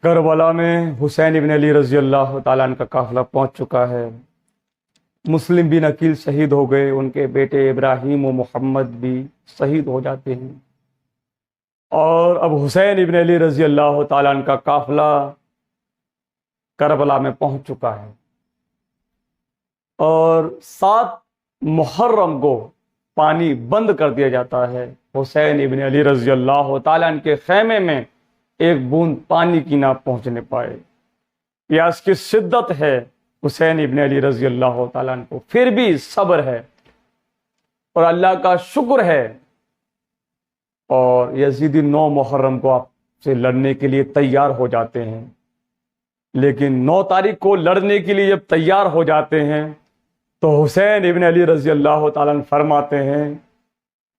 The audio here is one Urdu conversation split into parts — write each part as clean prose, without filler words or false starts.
کربلا میں حسین ابن علی رضی اللہ تعالیٰ عنہ کا قافلہ پہنچ چکا ہے۔ مسلم بن عقیل شہید ہو گئے، ان کے بیٹے ابراہیم و محمد بھی شہید ہو جاتے ہیں، اور اب حسین ابن علی رضی اللہ تعالیٰ عنہ کا قافلہ کربلا میں پہنچ چکا ہے، اور 7 محرم کو پانی بند کر دیا جاتا ہے۔ حسین ابن علی رضی اللہ تعالیٰ عنہ کے خیمے میں ایک بوند پانی کی نہ پہنچنے پائے۔ یہ اس کی شدت ہے حسین ابن علی رضی اللہ تعالیٰ عنہ کو، پھر بھی صبر ہے اور اللہ کا شکر ہے، اور یزیدی 9 محرم کو آپ سے لڑنے کے لیے تیار ہو جاتے ہیں، لیکن 9 تاریخ کو لڑنے کے لیے جب تیار ہو جاتے ہیں تو حسین ابن علی رضی اللہ تعالیٰ عنہ فرماتے ہیں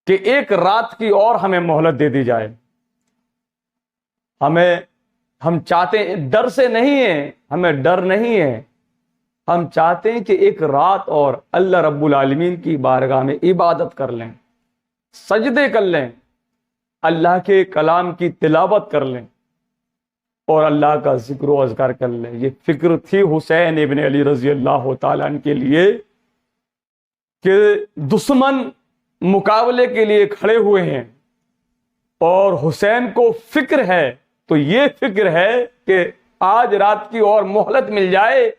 کہ ایک رات کی اور ہمیں مہلت دے دی جائے۔ ہم چاہتے ہیں، ڈر سے نہیں ہے، ہمیں ڈر نہیں ہے، ہم چاہتے ہیں کہ ایک رات اور اللہ رب العالمین کی بارگاہ میں عبادت کر لیں، سجدے کر لیں، اللہ کے کلام کی تلاوت کر لیں اور اللہ کا ذکر و اذکار کر لیں۔ یہ فکر تھی حسین ابن علی رضی اللہ تعالیٰ عنہ کے لیے کہ دشمن مقابلے کے لیے کھڑے ہوئے ہیں، اور حسین کو فکر ہے، تو یہ فکر ہے کہ آج رات کی اور مہلت مل جائے،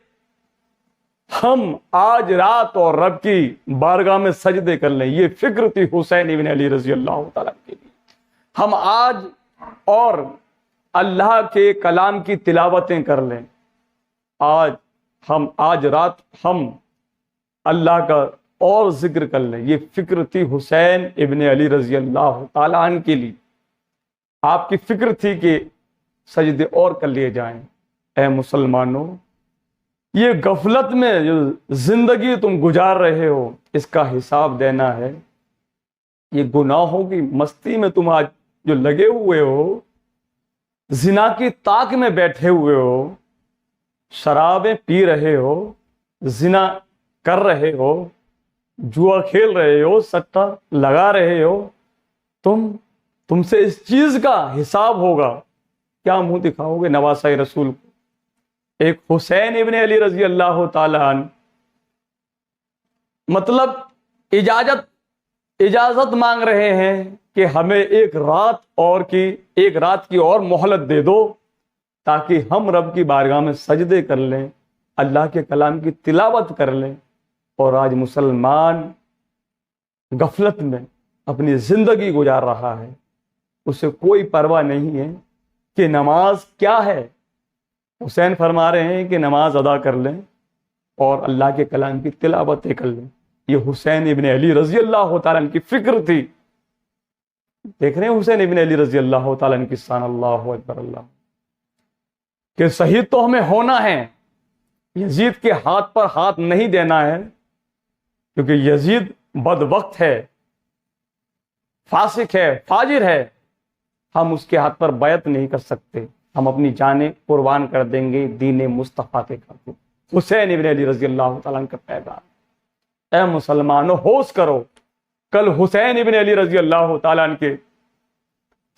ہم آج رات اور رب کی بارگاہ میں سجدے کر لیں۔ یہ فکر تھی حسین ابن علی رضی اللہ تعالیٰ کے لیے۔ ہم آج اور اللہ کے کلام کی تلاوتیں کر لیں، آج رات ہم اللہ کا اور ذکر کر لیں۔ یہ فکر تھی حسین ابن علی رضی اللہ تعالیٰ عنہ کے لیے۔ آپ کی فکر تھی کہ سجدے اور کر لیے جائیں۔ اے مسلمانوں، یہ غفلت میں جو زندگی تم گزار رہے ہو، اس کا حساب دینا ہے۔ یہ گناہوں کی مستی میں تم آج جو لگے ہوئے ہو، زنا کی طاق میں بیٹھے ہوئے ہو، شرابیں پی رہے ہو، زنا کر رہے ہو، جوا کھیل رہے ہو، سٹا لگا رہے ہو، تم سے اس چیز کا حساب ہوگا۔ کیا منہ دکھاؤ گے نواسہ رسول کو؟ ایک حسین ابن علی رضی اللہ تعالیٰ عنہ مطلب اجازت مانگ رہے ہیں کہ ہمیں ایک رات کی اور مہلت دے دو، تاکہ ہم رب کی بارگاہ میں سجدے کر لیں، اللہ کے کلام کی تلاوت کر لیں۔ اور آج مسلمان غفلت میں اپنی زندگی گزار رہا ہے، اسے کوئی پرواہ نہیں ہے کہ نماز کیا ہے۔ حسین فرما رہے ہیں کہ نماز ادا کر لیں اور اللہ کے کلام کی تلاوتیں کر لیں۔ یہ حسین ابن علی رضی اللہ تعالیٰ عنہ کی فکر تھی۔ دیکھ رہے ہیں حسین ابن علی رضی اللہ تعالیٰ عنہ کی شان، اللہ اکبر اللہ، کہ شہید تو ہمیں ہونا ہے، یزید کے ہاتھ پر ہاتھ نہیں دینا ہے، کیونکہ یزید بد وقت ہے، فاسق ہے، فاجر ہے، ہم اس کے ہاتھ پر بیعت نہیں کر سکتے، ہم اپنی جانیں قربان کر دیں گے دین مصطفیٰ کے خاطر۔ حسین ابن علی رضی اللہ تعالیٰ عنہ کا پیغام۔ اے مسلمانوں، ہوش کرو، کل حسین ابن علی رضی اللہ تعالیٰ عنہ کے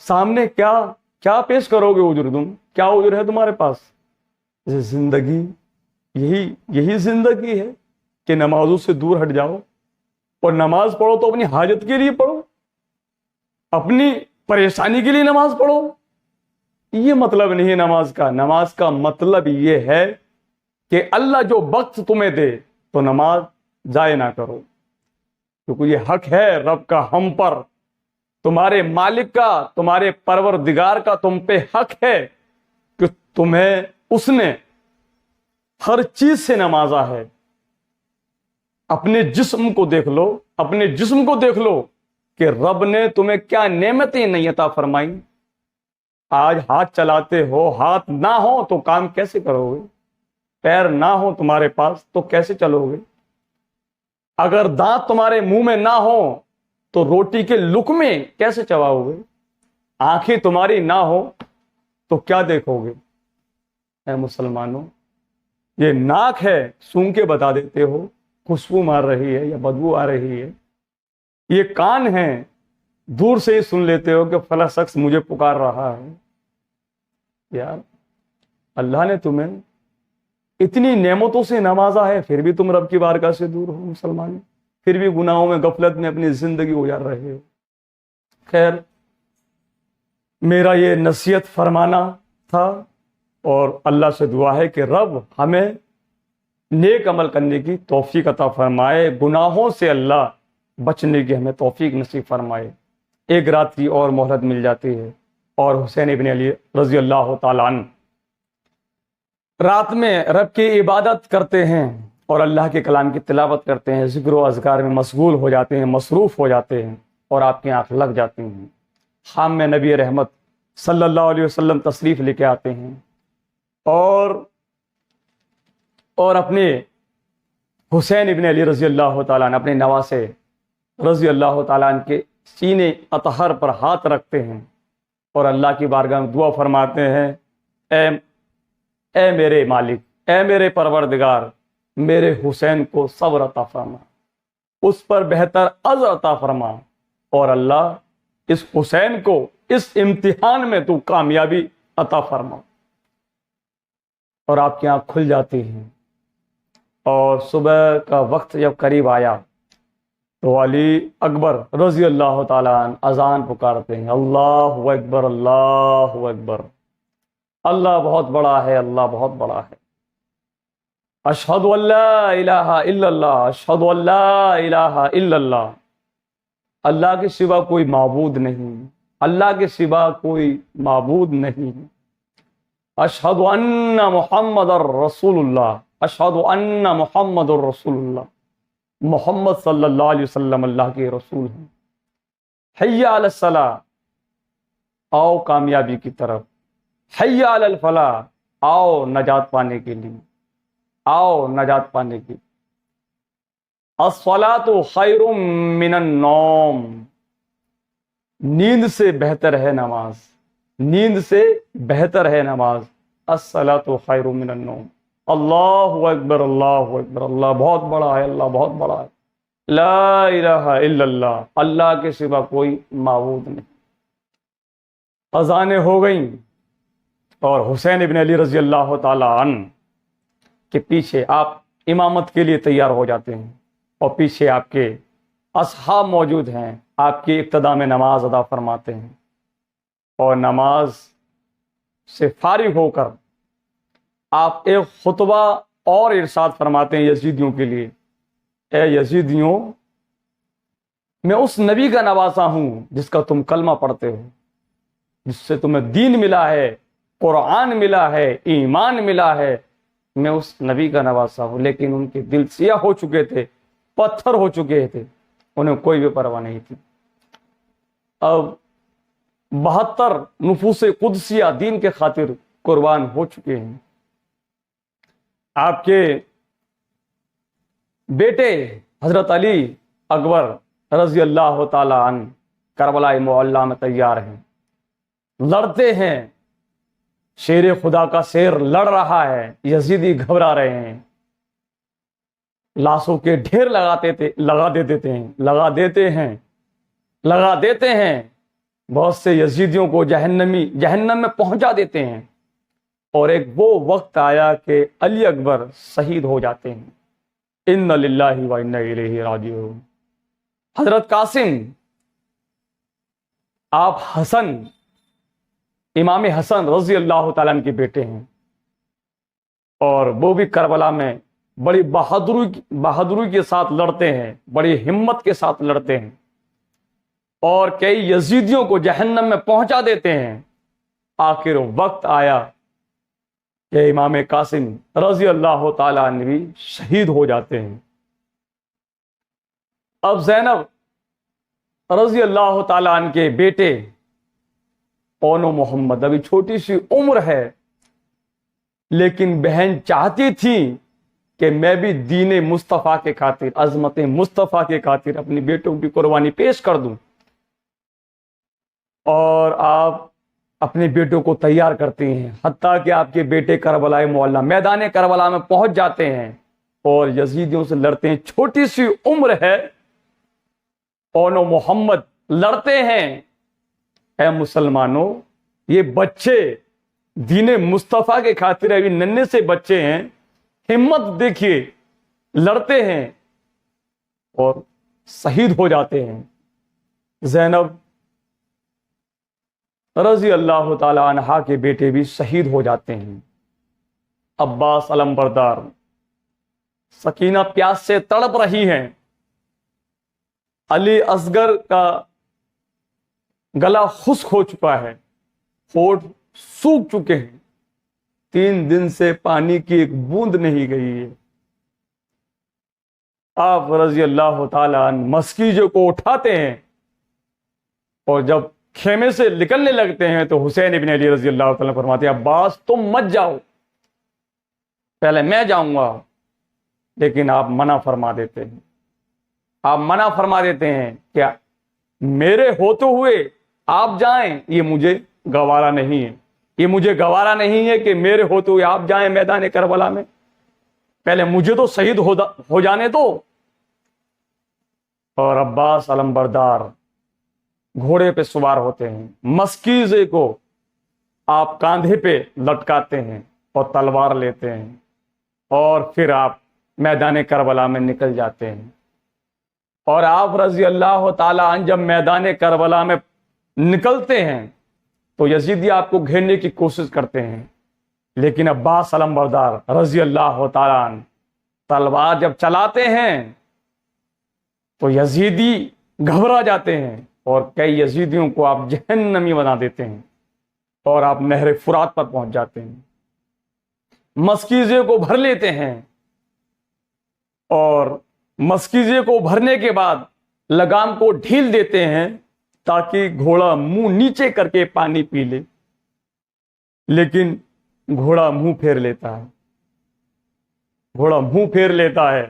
سامنے کیا پیش کرو گے؟ عذر تم کیا عذر ہے تمہارے پاس؟ زندگی یہی زندگی ہے کہ نمازوں سے دور ہٹ جاؤ، اور نماز پڑھو تو اپنی حاجت کے لیے پڑھو، اپنی پریشانی کے لیے نماز پڑھو۔ یہ مطلب نہیں ہے نماز کا۔ نماز کا مطلب یہ ہے کہ اللہ جو وقت تمہیں دے تو نماز ضائع نہ کرو، کیونکہ یہ حق ہے رب کا ہم پر، تمہارے مالک کا، تمہارے پروردگار کا تم پہ حق ہے کہ تمہیں اس نے ہر چیز سے نوازا ہے۔ اپنے جسم کو دیکھ لو کہ رب نے تمہیں کیا نعمتیں نہیں عطا فرمائی۔ آج ہاتھ چلاتے ہو، ہاتھ نہ ہو تو کام کیسے کرو گے؟ پیر نہ ہو تمہارے پاس تو کیسے چلو گے؟ اگر دانت تمہارے منہ میں نہ ہو تو روٹی کے لقمے کیسے چباؤ گے؟ آنکھیں تمہاری نہ ہو تو کیا دیکھو گے؟ اے مسلمانوں، یہ ناک ہے، سونگ کے بتا دیتے ہو خوشبو مار رہی ہے یا بدبو آ رہی ہے۔ یہ کان ہے، دور سے ہی سن لیتے ہو کہ فلاں شخص مجھے پکار رہا ہے۔ یار اللہ نے تمہیں اتنی نعمتوں سے نوازا ہے، پھر بھی تم رب کی بارگاہ سے دور ہو مسلمان، پھر بھی گناہوں میں غفلت میں اپنی زندگی گزار رہے ہو۔ خیر، میرا یہ نصیحت فرمانا تھا، اور اللہ سے دعا ہے کہ رب ہمیں نیک عمل کرنے کی توفیق عطا فرمائے، گناہوں سے اللہ بچنے کی ہمیں توفیق نصیب فرمائے۔ ایک رات کی اور مہلت مل جاتی ہے، اور حسین ابن علی رضی اللہ تعالیٰ عنہ رات میں رب کی عبادت کرتے ہیں اور اللہ کے کلام کی تلاوت کرتے ہیں، ذکر و اذکار میں مشغول ہو جاتے ہیں، مصروف ہو جاتے ہیں، اور آپ کی آنکھ لگ جاتی ہیں۔ شام میں نبی رحمت صلی اللہ علیہ وسلم تشریف لے کے آتے ہیں، اور اپنے حسین ابن علی رضی اللہ تعالیٰ عنہ، اپنے نواسے رضی اللہ تعالیٰ عنہ کے سینے اطہر پر ہاتھ رکھتے ہیں، اور اللہ کی بارگاہ میں دعا فرماتے ہیں، اے میرے مالک، اے میرے پروردگار، میرے حسین کو صبر عطا فرما، اس پر بہتر اجر عطا فرما، اور اللہ اس حسین کو اس امتحان میں تو کامیابی عطا فرما۔ اور آپ کی آنکھ کھل جاتی ہے، اور صبح کا وقت جب قریب آیا تو علی اکبر رضی اللہ تعالیٰ عنہ اذان پکارتے ہیں، اللہ اکبر، اللہ اکبر، اللہ بہت بڑا ہے، اللہ بہت بڑا ہے، اشہد ان لا الہ الا اللہ، اشہد ان لا الہ الا اللہ، اللہ کے سوا کوئی معبود نہیں، اللہ کے سوا کوئی معبود نہیں، اشہد ان محمد رسول اللہ، اشہد ان محمد رسول اللہ، محمد صلی اللہ علیہ وسلم اللہ کے رسول ہیں، حی علی الصلاۃ، آؤ کامیابی کی طرف، حی علی الفلاح، آؤ نجات پانے کے لیے، آؤ نجات پانے کی، الصلاۃ خیر من النوم، نیند سے بہتر ہے نماز، نیند سے بہتر ہے نماز، الصلاۃ خیر من النوم، اللہ اکبر، اللہ اکبر، اللہ بہت بڑا ہے، اللہ بہت بڑا ہے، لا الہ الا اللہ، اللہ کے سوا کوئی معبود نہیں۔ اذانیں ہو گئیں، اور حسین ابن علی رضی اللہ تعالی عنہ کے پیچھے آپ امامت کے لیے تیار ہو جاتے ہیں، اور پیچھے آپ کے اصحاب موجود ہیں، آپ کی اقتداء میں نماز ادا فرماتے ہیں، اور نماز سے فارغ ہو کر آپ ایک خطبہ اور ارشاد فرماتے ہیں یزیدیوں کے لیے، اے یزیدیوں، میں اس نبی کا نواسا ہوں جس کا تم کلمہ پڑھتے ہو، جس سے تمہیں دین ملا ہے، قرآن ملا ہے، ایمان ملا ہے، میں اس نبی کا نواسا ہوں، لیکن ان کے دل سیاہ ہو چکے تھے، پتھر ہو چکے تھے، انہیں کوئی بھی پرواہ نہیں تھی۔ اب 72 نفوس قدسیہ دین کے خاطر قربان ہو چکے ہیں۔ آپ کے بیٹے حضرت علی اکبر رضی اللہ تعالی عنہ کربلا معلیٰ میں تیار ہیں، لڑتے ہیں، شیر خدا کا شیر لڑ رہا ہے، یزیدی گھبرا رہے ہیں، لاشوں کے ڈھیر لگا دیتے ہیں، بہت سے یزیدیوں کو جہنم میں پہنچا دیتے ہیں، اور ایک وہ وقت آیا کہ علی اکبر شہید ہو جاتے ہیں، ان للہ و انا الیہ راجعون۔ حضرت قاسم، آپ حسن، امام حسن رضی اللہ تعالیٰ عنہ کے بیٹے ہیں، اور وہ بھی کربلا میں بڑی بہادری کے ساتھ لڑتے ہیں، بڑی ہمت کے ساتھ لڑتے ہیں، اور کئی یزیدیوں کو جہنم میں پہنچا دیتے ہیں۔ آخر وقت آیا کہ امام قاسم رضی اللہ تعالیٰ عنہ بھی شہید ہو جاتے ہیں۔ اب زینب رضی اللہ تعالیٰ عنہ کے بیٹے اونو محمد، ابھی چھوٹی سی عمر ہے، لیکن بہن چاہتی تھی کہ میں بھی دین مصطفیٰ کے خاطر، عظمت مصطفیٰ کے خاطر اپنی بیٹوں کی قربانی پیش کر دوں، اور آپ اپنے بیٹوں کو تیار کرتے ہیں، حتیٰ کہ آپ کے بیٹے کربلا معلیٰ میدان کربلا میں پہنچ جاتے ہیں اور یزیدیوں سے لڑتے ہیں۔ چھوٹی سی عمر ہے، اونو محمد لڑتے ہیں۔ اے مسلمانوں، یہ بچے دین مصطفیٰ کے خاطر ابھی ننھے سے بچے ہیں، ہمت دیکھیے، لڑتے ہیں اور شہید ہو جاتے ہیں۔ زینب رضی اللہ تعالی عنہا کے بیٹے بھی شہید ہو جاتے ہیں۔ عباس علم بردار، سکینہ پیاس سے تڑپ رہی ہیں، علی اصغر کا گلا خشک ہو چکا ہے، ہونٹ سوکھ چکے ہیں، 3 دن سے پانی کی ایک بوند نہیں گئی ہے۔ آپ رضی اللہ تعالی عنہ مسکیزے کو اٹھاتے ہیں اور جب خیمے سے نکلنے لگتے ہیں تو حسین ابن علی رضی اللہ تعالیٰ فرماتے ہیں عباس تم مت جاؤ، پہلے میں جاؤں گا، لیکن آپ منع فرما دیتے ہیں۔ آپ منع فرما دیتے ہیں کہ میرے ہوتے ہوئے آپ جائیں، یہ مجھے گوارا نہیں ہے، یہ مجھے گوارا نہیں ہے کہ میرے ہوتے ہوئے آپ جائیں میدان کربلا میں، پہلے مجھے تو شہید ہو جانے دو۔ اور عباس علم بردار گھوڑے پہ سوار ہوتے ہیں، مسکیزے کو آپ کاندھے پہ لٹکاتے ہیں اور تلوار لیتے ہیں، اور پھر آپ میدان کربلا میں نکل جاتے ہیں۔ اور آپ رضی اللہ تعالی عنہ جب میدان کربلا میں نکلتے ہیں تو یزیدی آپ کو گھیرنے کی کوشش کرتے ہیں، لیکن عباس علم بردار رضی اللہ تعالی عنہ تلوار جب چلاتے ہیں تو یزیدی گھبرا جاتے ہیں اور کئی یزیدیوں کو آپ جہنمی بنا دیتے ہیں اور آپ نہر فرات پر پہنچ جاتے ہیں، مسکیزے کو بھر لیتے ہیں، اور مسکیزے کو بھرنے کے بعد لگام کو ڈھیل دیتے ہیں تاکہ گھوڑا منہ نیچے کر کے پانی پی لے، لیکن گھوڑا منہ پھیر لیتا ہے، گھوڑا منہ پھیر لیتا ہے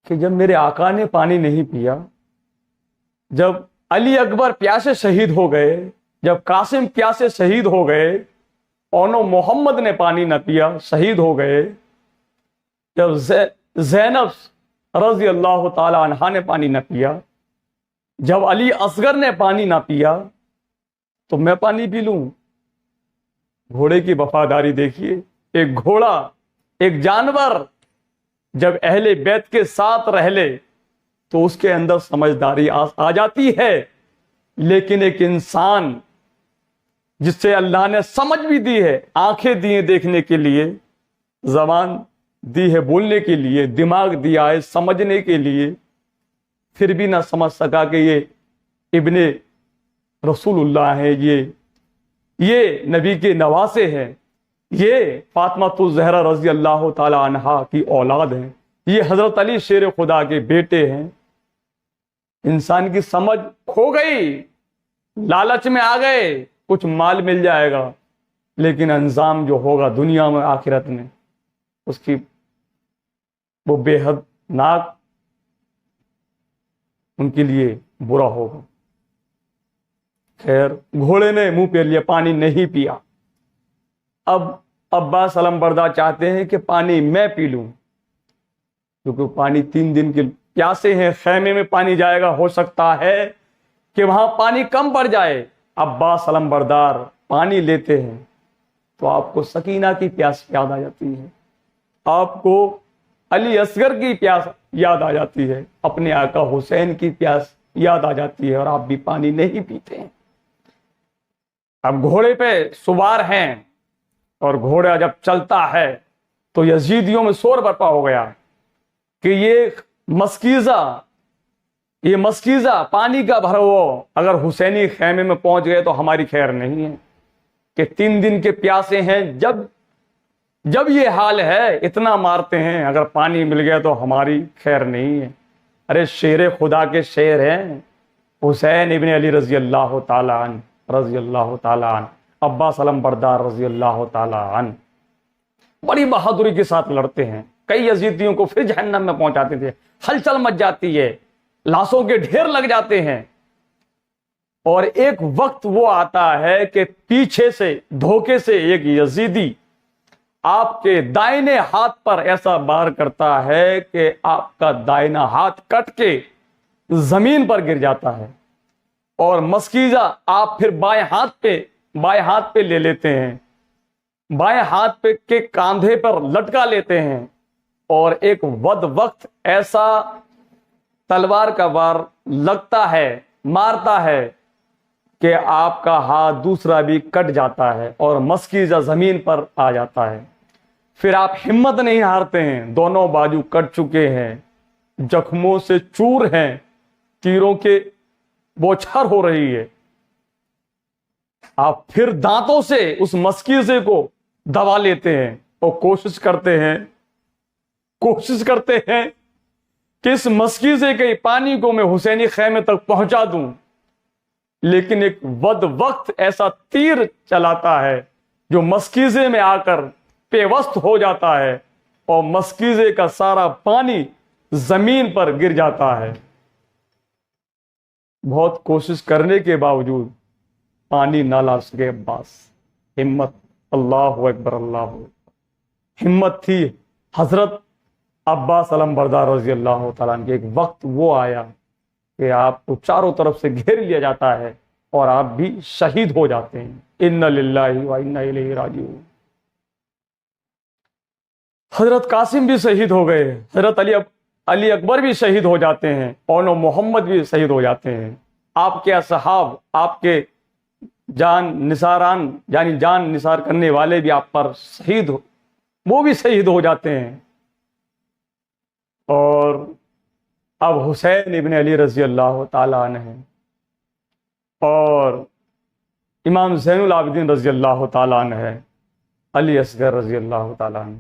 کہ جب میرے آقا نے پانی نہیں پیا، جب علی اکبر پیاسے شہید ہو گئے، جب قاسم پیاسے شہید ہو گئے، اونو محمد نے پانی نہ پیا شہید ہو گئے، جب زینب رضی اللہ تعالی عنہا نے پانی نہ پیا، جب علی اصغر نے پانی نہ پیا، تو میں پانی پی لوں؟ گھوڑے کی وفاداری دیکھیے، ایک گھوڑا، ایک جانور جب اہل بیت کے ساتھ رہ لے تو اس کے اندر سمجھداری آ جاتی ہے، لیکن ایک انسان جس سے اللہ نے سمجھ بھی دی ہے، آنکھیں دی ہیں دیکھنے کے لیے، زبان دی ہے بولنے کے لیے، دماغ دیا ہے سمجھنے کے لیے، پھر بھی نہ سمجھ سکا کہ یہ ابن رسول اللہ ہے، یہ نبی کے نواسے ہیں، یہ فاطمۃ الزہرا رضی اللہ تعالی عنہا کی اولاد ہیں، یہ حضرت علی شیر خدا کے بیٹے ہیں۔ انسان کی سمجھ کھو گئی، لالچ میں آ گئے، کچھ مال مل جائے گا، لیکن انجام جو ہوگا دنیا میں آخرت میں اس کی وہ بے حد ناک ان کے لیے برا ہوگا۔ خیر، گھوڑے نے منہ پہ لیا، پانی نہیں پیا۔ اب عباس علم بردار چاہتے ہیں کہ پانی میں پی لوں، کیونکہ پانی 3 دن کے پیاسے ہیں، خیمے میں پانی جائے گا، ہو سکتا ہے کہ وہاں پانی کم پڑ جائے۔ عباس علم بردار پانی لیتے ہیں تو آپ کو سکینہ کی پیاس یاد آ جاتی ہے، آپ کو علی اصغر کی پیاس یاد آ جاتی ہے، اپنے آقا حسین کی پیاس یاد آ جاتی ہے، اور آپ بھی پانی نہیں پیتے ہیں۔ اب گھوڑے پہ سوار ہیں اور گھوڑا جب چلتا ہے تو یزیدیوں میں شور برپا ہو گیا کہ یہ مسکیزہ پانی کا بھرا ہوا اگر حسینی خیمے میں پہنچ گئے تو ہماری خیر نہیں ہے، کہ 3 دن کے پیاسے ہیں، جب یہ حال ہے اتنا مارتے ہیں، اگر پانی مل گیا تو ہماری خیر نہیں ہے۔ ارے شیر خدا کے شیر ہیں حسین ابن علی رضی اللہ تعالی عنہ، عباس علم بردار رضی اللہ تعالی عنہ بڑی بہادری کے ساتھ لڑتے ہیں، کئی یزیدیوں کو پھر جہنم میں پہنچاتے تھے، ہلچل مچ جاتی ہے، لاشوں کے ڈھیر لگ جاتے ہیں، اور ایک وقت وہ آتا ہے کہ پیچھے سے دھوکے سے ایک یزیدی آپ کے دائنے ہاتھ پر ایسا وار کرتا ہے کہ آپ کا دائنا ہاتھ کٹ کے زمین پر گر جاتا ہے، اور مسکیزہ آپ پھر بائیں ہاتھ پہ بائیں ہاتھ پہ لے لیتے ہیں، بائیں ہاتھ پہ کے کاندھے پر لٹکا لیتے ہیں، اور ایک وقت ایسا تلوار کا وار لگتا ہے، مارتا ہے کہ آپ کا ہاتھ دوسرا بھی کٹ جاتا ہے اور مسکیزہ زمین پر آ جاتا ہے۔ پھر آپ ہمت نہیں ہارتے ہیں، دونوں بازو کٹ چکے ہیں، زخموں سے چور ہیں، تیروں کے بوچھر ہو رہی ہے، آپ پھر دانتوں سے اس مسکیزے کو دبا لیتے ہیں اور کوشش کرتے ہیں کہ اس مسکیزے کے پانی کو میں حسینی خیمے تک پہنچا دوں، لیکن ایک وقت ایسا تیر چلاتا ہے جو مسکیزے میں آ کر پیوست ہو جاتا ہے اور مسکیزے کا سارا پانی زمین پر گر جاتا ہے۔ بہت کوشش کرنے کے باوجود پانی نہ لا سکے عباس، ہمت، اللہ اکبر، اللہ اکبر، ہمت تھی حضرت عباس علم بردار رضی اللہ تعالیٰ عنہ کے۔ ایک وقت وہ آیا کہ آپ کو چاروں طرف سے گھیر لیا جاتا ہے اور آپ بھی شہید ہو جاتے ہیں۔ انا للہ و انا الیہ راجعون۔ حضرت قاسم بھی شہید ہو گئے، حضرت علی اکبر بھی شہید ہو جاتے ہیں، اور محمد بھی شہید ہو جاتے ہیں۔ آپ کے اصحاب، آپ کے جان نثاران یعنی جان نثار کرنے والے بھی آپ پر وہ بھی شہید ہو جاتے ہیں۔ اور اب حسین ابن علی رضی اللہ تعالیٰ عنہ اور امام زین العابدین رضی اللہ تعالیٰ عنہ، علی اصغر رضی اللہ تعالیٰ عنہ۔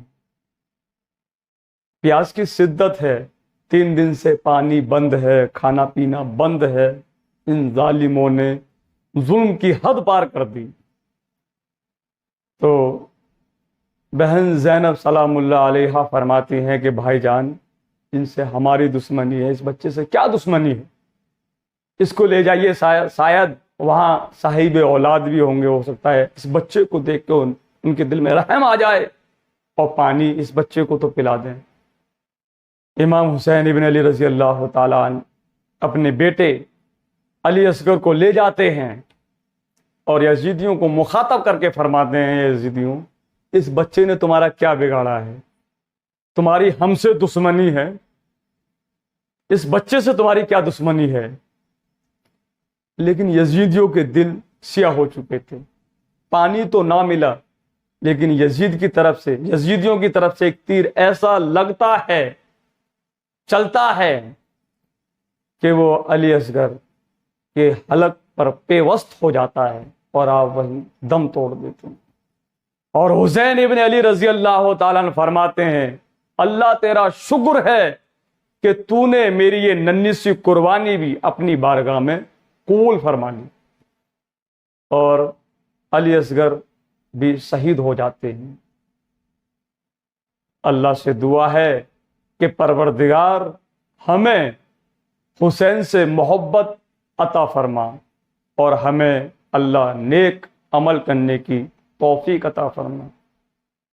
پیاس کی شدت ہے، 3 دن سے پانی بند ہے، کھانا پینا بند ہے، ان ظالموں نے ظلم کی حد پار کر دی۔ تو بہن زینب سلام اللہ علیہا فرماتی ہیں کہ بھائی جان، ان سے ہماری دشمنی ہے، اس بچے سے کیا دشمنی ہے، اس کو لے جائیے، شاید وہاں صاحب اولاد بھی ہوں گے، ہو سکتا ہے اس بچے کو دیکھ کے ان کے دل میں رحم آ جائے اور پانی اس بچے کو تو پلا دیں۔ امام حسین ابن علی رضی اللہ تعالیٰ عنہ اپنے بیٹے علی اصغر کو لے جاتے ہیں اور یزیدیوں کو مخاطب کر کے فرماتے ہیں، یزیدیوں، اس بچے نے تمہارا کیا بگاڑا ہے؟ تمہاری ہم سے دشمنی ہے، اس بچے سے تمہاری کیا دشمنی ہے؟ لیکن یزیدیوں کے دل سیاہ ہو چکے تھے، پانی تو نہ ملا، لیکن یزیدیوں کی طرف سے ایک تیر ایسا لگتا ہے، چلتا ہے کہ وہ علی اصغر کے حلق پر پیوست ہو جاتا ہے اور آپ وہیں دم توڑ دیتے ہیں۔ اور حسین ابن علی رضی اللہ تعالیٰ عنہ فرماتے ہیں، اللہ تیرا شکر ہے کہ تو نے میری یہ ننھی سی قربانی بھی اپنی بارگاہ میں قبول فرما لی۔ اور علی اصغر بھی شہید ہو جاتے ہیں۔ اللہ سے دعا ہے کہ پروردگار ہمیں حسین سے محبت عطا فرما اور ہمیں اللہ نیک عمل کرنے کی توفیق عطا فرما۔